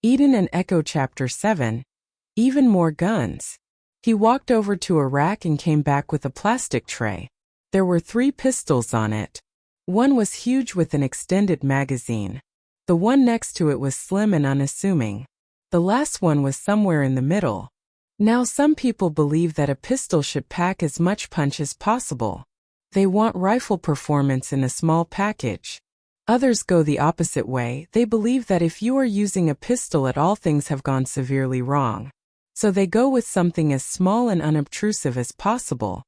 Eden and Echo Chapter 7. Even more guns. He walked over to a rack and came back with a plastic tray. There were 3 pistols on it. One was huge with an extended magazine. The one next to it was slim and unassuming. The last one was somewhere in the middle. Now some people believe that a pistol should pack as much punch as possible. They want rifle performance in a small package. Others go the opposite way. They believe that if you are using a pistol at all, things have gone severely wrong. So they go with something as small and unobtrusive as possible.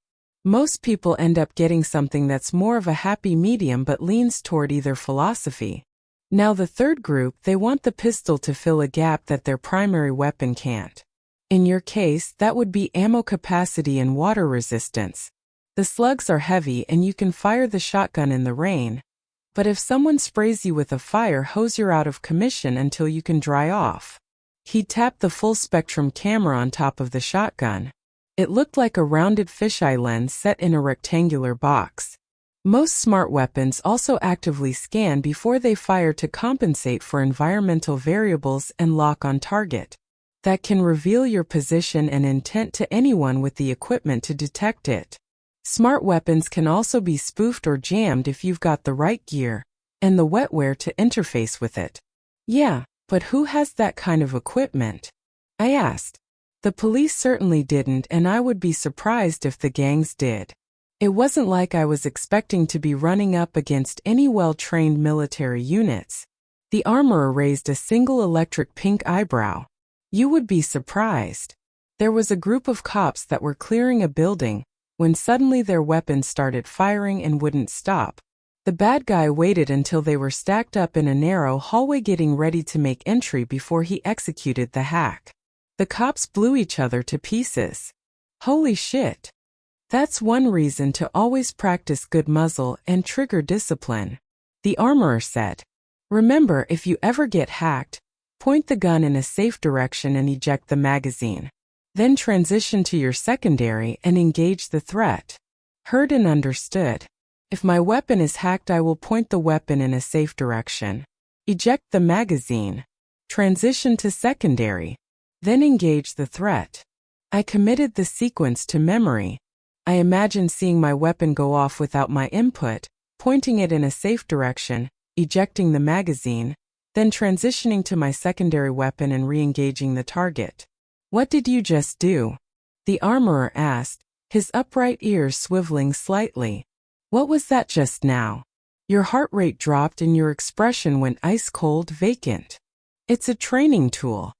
Most people end up getting something that's more of a happy medium but leans toward either philosophy. Now the third group, they want the pistol to fill a gap that their primary weapon can't. In your case, that would be ammo capacity and water resistance. The slugs are heavy and you can fire the shotgun in the rain. But if someone sprays you with a fire hose, you're out of commission until you can dry off. He tapped the full-spectrum camera on top of the shotgun. It looked like a rounded fisheye lens set in a rectangular box. Most smart weapons also actively scan before they fire to compensate for environmental variables and lock on target. That can reveal your position and intent to anyone with the equipment to detect it. Smart weapons can also be spoofed or jammed if you've got the right gear and the wetware to interface with it. Yeah, but who has that kind of equipment? I asked. The police certainly didn't, and I would be surprised if the gangs did. It wasn't like I was expecting to be running up against any well-trained military units. The armorer raised a single electric pink eyebrow. You would be surprised. There was a group of cops that were clearing a building when suddenly their weapons started firing and wouldn't stop. The bad guy waited until they were stacked up in a narrow hallway getting ready to make entry before he executed the hack. The cops blew each other to pieces. Holy shit. That's one reason to always practice good muzzle and trigger discipline. The armorer said. Remember, if you ever get hacked, point the gun in a safe direction and eject the magazine. Then transition to your secondary and engage the threat. Heard and understood. If my weapon is hacked, I will point the weapon in a safe direction. Eject the magazine. Transition to secondary. Then engage the threat. I committed the sequence to memory. I imagined seeing my weapon go off without my input, pointing it in a safe direction, ejecting the magazine, then transitioning to my secondary weapon and re-engaging the target. What did you just do? The armorer asked, his upright ears swiveling slightly. What was that just now? Your heart rate dropped and your expression went ice-cold vacant. It's a training tool.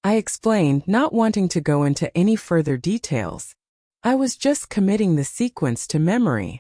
I explained, not wanting to go into any further details. I was just committing the sequence to memory.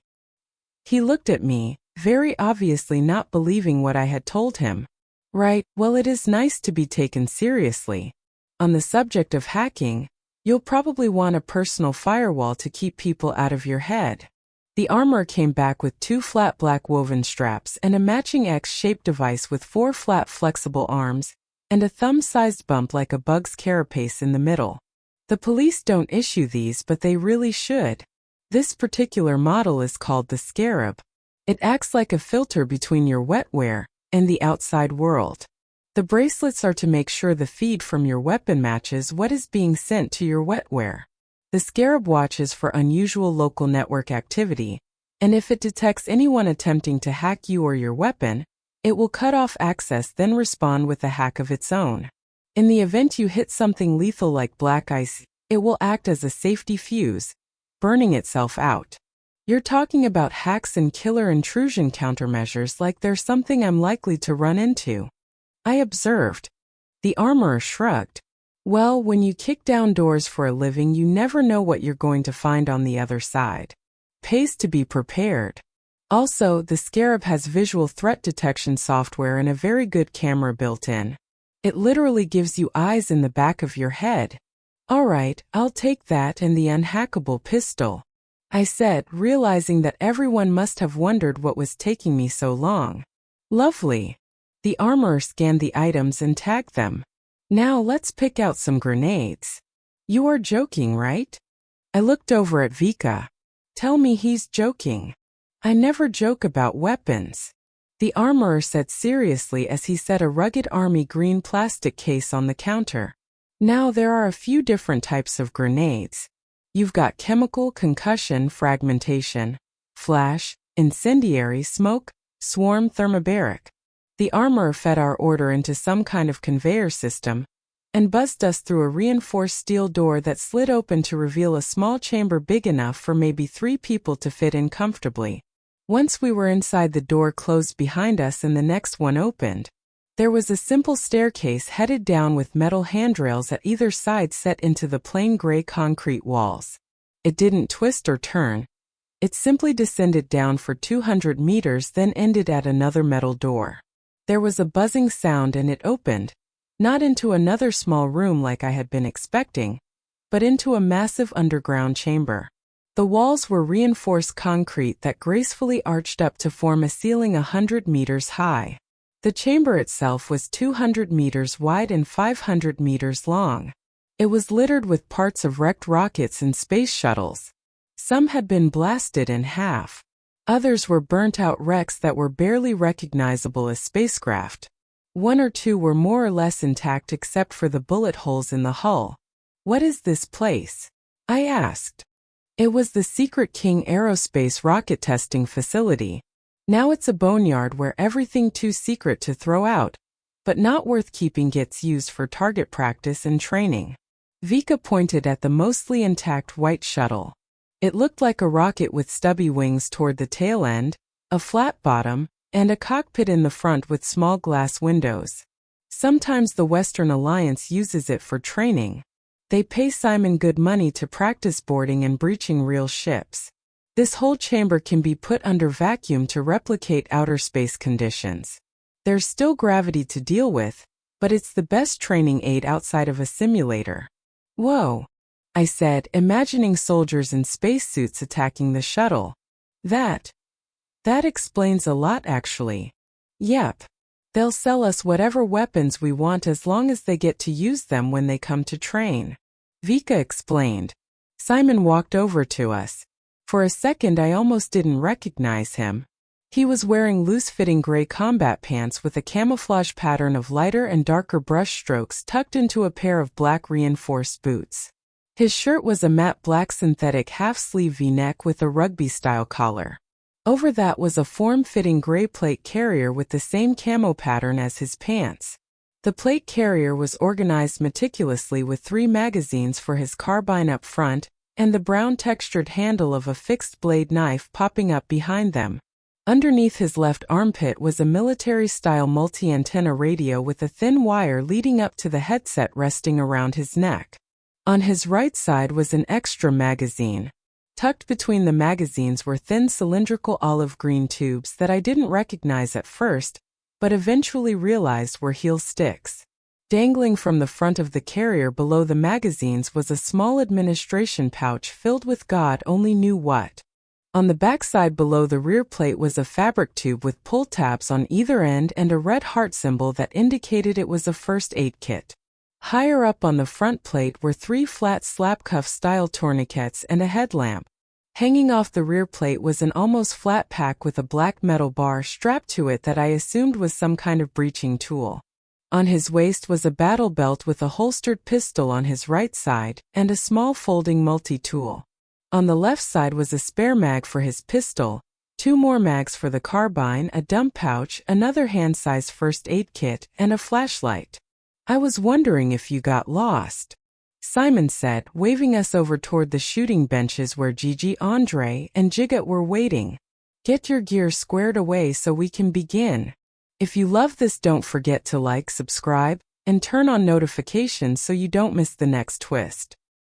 He looked at me, very obviously not believing what I had told him. Right, well, it is nice to be taken seriously. On the subject of hacking, you'll probably want a personal firewall to keep people out of your head. The armorer came back with 2 flat black woven straps and a matching X-shaped device with 4 flat flexible arms and a thumb-sized bump like a bug's carapace in the middle. The police don't issue these, but they really should. This particular model is called the Scarab. It acts like a filter between your wetware and the outside world. The bracelets are to make sure the feed from your weapon matches what is being sent to your wetware. The Scarab watches for unusual local network activity, and if it detects anyone attempting to hack you or your weapon, it will cut off access, then respond with a hack of its own. In the event you hit something lethal like black ice, it will act as a safety fuse, burning itself out. You're talking about hacks and killer intrusion countermeasures like they're something I'm likely to run into. I observed. The armorer shrugged. Well, when you kick down doors for a living, you never know what you're going to find on the other side. Pays to be prepared. Also, the Scarab has visual threat detection software and a very good camera built in. It literally gives you eyes in the back of your head. All right, I'll take that and the unhackable pistol, I said, realizing that everyone must have wondered what was taking me so long. Lovely. The armorer scanned the items and tagged them. Now let's pick out some grenades. You are joking, right? I looked over at Vika. Tell me he's joking. I never joke about weapons. the armorer said seriously as he set a rugged army green plastic case on the counter. Now there are a few different types of grenades. You've got chemical, concussion, fragmentation, flash, incendiary, smoke, swarm, thermobaric. The armorer fed our order into some kind of conveyor system and buzzed us through a reinforced steel door that slid open to reveal a small chamber big enough for maybe 3 people to fit in comfortably. Once we were inside, the door closed behind us and the next one opened. There was a simple staircase headed down with metal handrails at either side set into the plain gray concrete walls. It didn't twist or turn. It simply descended down for 200 meters, then ended at another metal door. There was a buzzing sound and it opened, not into another small room like I had been expecting, but into a massive underground chamber. The walls were reinforced concrete that gracefully arched up to form a ceiling 100 meters high. The chamber itself was 200 meters wide and 500 meters long. It was littered with parts of wrecked rockets and space shuttles. Some had been blasted in half. Others were burnt-out wrecks that were barely recognizable as spacecraft. 1 or 2 were more or less intact except for the bullet holes in the hull. "What is this place?" I asked. It was the secret King Aerospace rocket testing facility. Now it's a boneyard where everything too secret to throw out, but not worth keeping, gets used for target practice and training. Vika pointed at the mostly intact white shuttle. It looked like a rocket with stubby wings toward the tail end, a flat bottom, and a cockpit in the front with small glass windows. Sometimes the Western Alliance uses it for training. They pay Simon good money to practice boarding and breaching real ships. This whole chamber can be put under vacuum to replicate outer space conditions. There's still gravity to deal with, but it's the best training aid outside of a simulator. "Whoa," I said, imagining soldiers in spacesuits attacking the shuttle. That explains a lot, actually. Yep. They'll sell us whatever weapons we want as long as they get to use them when they come to train. Vika explained. Simon walked over to us. For a second I almost didn't recognize him. He was wearing loose-fitting gray combat pants with a camouflage pattern of lighter and darker brush strokes tucked into a pair of black reinforced boots. His shirt was a matte black synthetic half-sleeve V-neck with a rugby-style collar. Over that was a form-fitting gray plate carrier with the same camo pattern as his pants. The plate carrier was organized meticulously with 3 magazines for his carbine up front and the brown textured handle of a fixed-blade knife popping up behind them. Underneath his left armpit was a military-style multi-antenna radio with a thin wire leading up to the headset resting around his neck. On his right side was an extra magazine. Tucked between the magazines were thin cylindrical olive green tubes that I didn't recognize at first, but eventually realized were heel sticks. Dangling from the front of the carrier below the magazines was a small administration pouch filled with God only knew what. On the backside below the rear plate was a fabric tube with pull tabs on either end and a red heart symbol that indicated it was a first aid kit. Higher up on the front plate were 3 flat slap-cuff-style tourniquets and a headlamp. Hanging off the rear plate was an almost flat pack with a black metal bar strapped to it that I assumed was some kind of breaching tool. On his waist was a battle belt with a holstered pistol on his right side and a small folding multi-tool. On the left side was a spare mag for his pistol, 2 more mags for the carbine, a dump pouch, another hand-sized first aid kit, and a flashlight. "I was wondering if you got lost," Simon said, waving us over toward the shooting benches where Gigi, Andre, and Jigat were waiting. "Get your gear squared away so we can begin. If you love this, don't forget to like, subscribe, and turn on notifications so you don't miss the next twist."